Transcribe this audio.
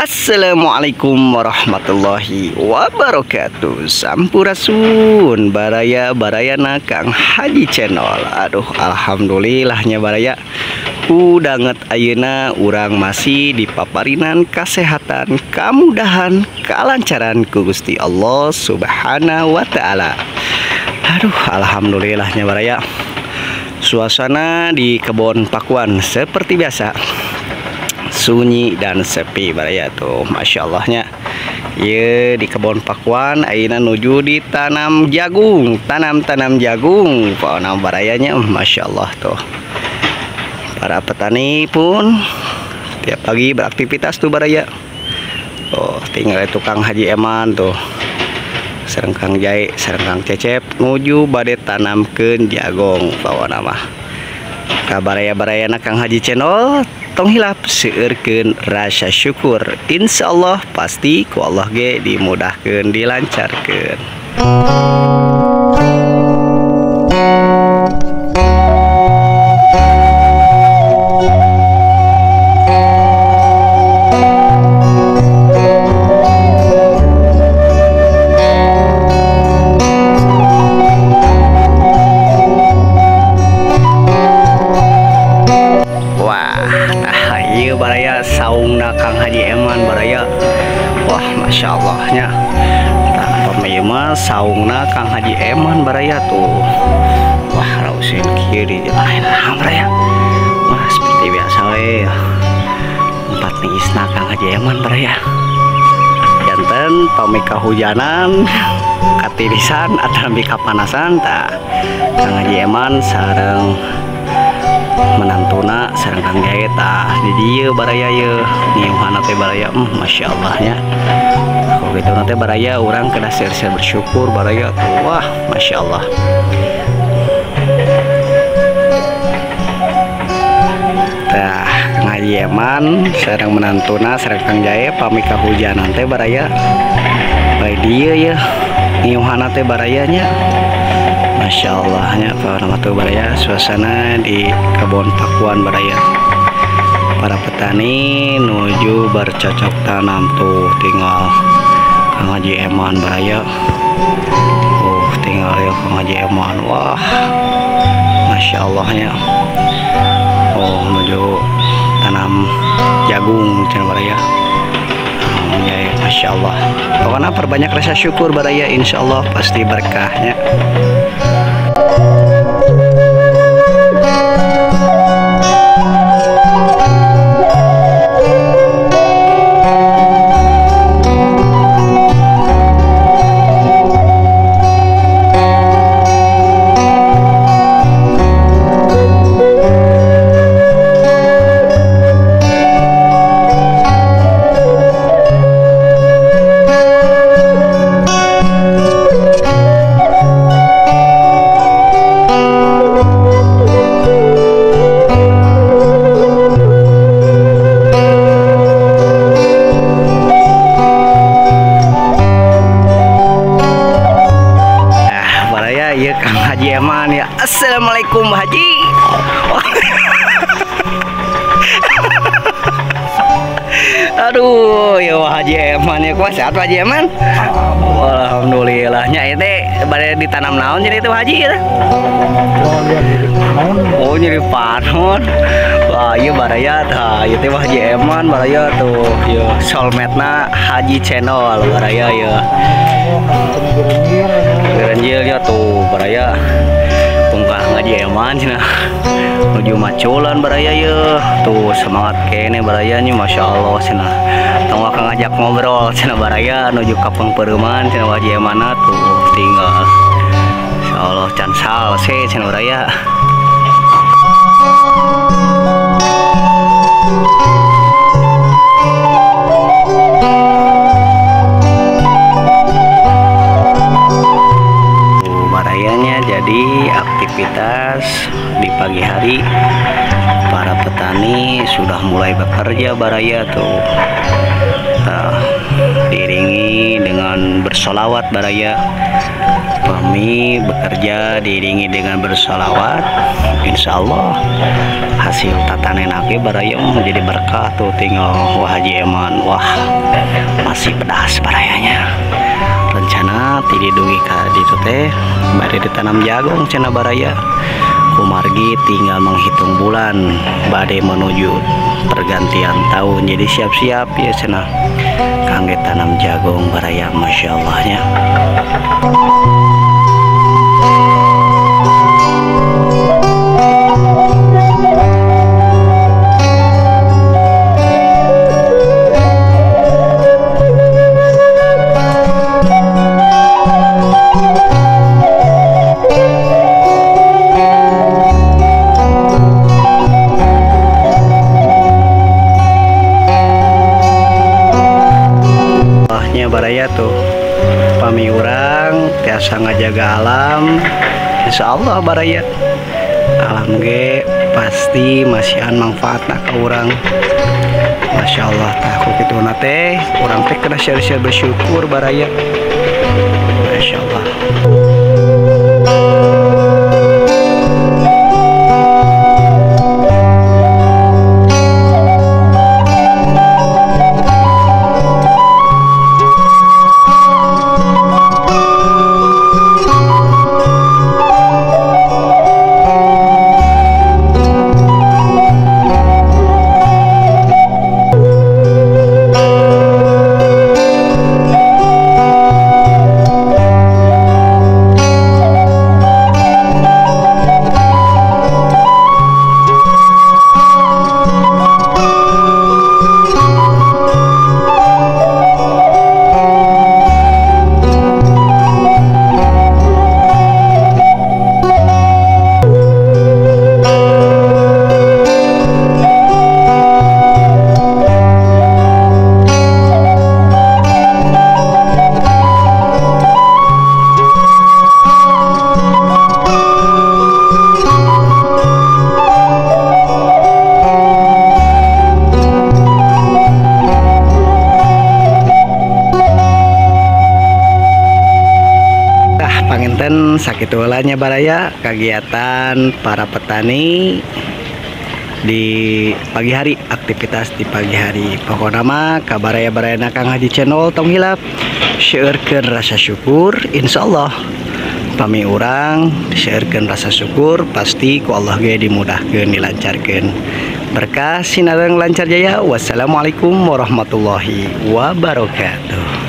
Assalamualaikum warahmatullahi wabarakatuh. Sampurasun baraya Kang Haji Channel. Aduh, alhamdulillahnya baraya udanget ayeuna urang masih dipaparinan kesehatan, kemudahan, kelancaran ku Gusti Allah Subhanahu wa taala. Aduh, alhamdulillahnya baraya. Suasana di kebun pakuan seperti biasa, sunyi dan sepi baraya tuh, masya Allahnya. Ya, di kebun pakuan ayeuna nuju ditanam jagung, tanam jagung panam barayanya, masya Allah tuh. Para petani pun tiap pagi beraktivitas tuh baraya. Oh, tinggal tukang Haji Eman tuh, sareng Kang Jai, sareng Kang Cecep nuju bade tanamkeun jagung bawa nama. Kabaraya-barayana Kang Haji Channel tong hilap seueurkeun rasa syukur. Insyaallah pasti ku Allah ge dimudahkeun, dilancarkeun. Baraya saungna Kang Haji Eman baraya. Wah, masya Allahnya. Tanpa mah saungna Kang Haji Eman baraya tuh. Wah, rausin kiri lain baraya. Wah, seperti biasa we. Empat niisna Kang Haji Eman baraya. Janten pami kahujanan, katirisan atau kapanasan tak Kang Haji Eman sareng menantuna sareng Kang Jaya tah di dieu baraya ye niuhana teh baraya, masya Allahnya. Kalau gitu nanti baraya orang kena share bersyukur baraya tuh. Wah, masya Allah. Tah Kang Haji Eman sareng menantuna sareng Kang Jaya pami kahujanan teh baraya bae dieu ye niuhana teh barayanya, masya Allahnya. Para matu baraya suasana di kebun pakuan baraya. Para petani nuju bercocok tanam tuh, tinggal Kang Haji Eman baraya. Tinggal ya Kang Haji Eman. Wah, masya Allahnya. Nuju tanam jagung cina baraya. Ya, masya Allah. Pokoknya perbanyak rasa syukur baraya, insya Allah pasti berkahnya. Ya Kang Haji Eman ya. Assalamualaikum Haji. Aduh, ya Haji Eman ya, kuat sehat Haji Eman. Alhamdulillahnya itu pada ditanam naon jadi itu Haji ya. Oh, jadi panon. Wah, iya baraya tah, ieu teh Haji Eman baraya tuh. Ya soulmate-na Haji Channel baraya ya. Gerenjilnya tuh baraya tungkah Haji Eman cina nuju maculan baraya ya tuh, semangat kene barayanya, masya Allah cina. Tong ngajak ngobrol cina baraya nuju kapeng perumahan cina Haji Eman tuh, tinggal insya Allah can salse cina baraya. Jadi aktivitas di pagi hari para petani sudah mulai bekerja baraya tuh. diiringi dengan bersolawat baraya. Kami bekerja diiringi dengan bersolawat, insya Allah hasil tatanan aki baraya menjadi berkah tuh. Tinggal wah Haji Eman, wah masih pedas barayanya. Rencana tidak dugi di teh bari ditanam jagung cina baraya. Kumargi tinggal menghitung bulan badai menuju pergantian tahun, jadi siap-siap ya cina kangge tanam jagung baraya, masya Allahnya. Baraya tuh pami urang tiasa ngajaga alam, insya Allah baraya alam ge pasti masihan manfaatna ke urang, masya Allah. Takut itu nate urang teh kena share-share bersyukur baraya, masya Allah. Panginten sakit ulanya baraya kegiatan para petani di pagi hari, aktivitas di pagi hari. Pokoknya mah kabaraya-baraya Kang Haji Channel tong hilap syairkeun rasa syukur, insya Allah pami urang syairkeun rasa syukur pasti ku Allah ge dimudahkeun, dilancarkeun berkah sinareng lancar jaya. Wassalamualaikum warahmatullahi wabarakatuh.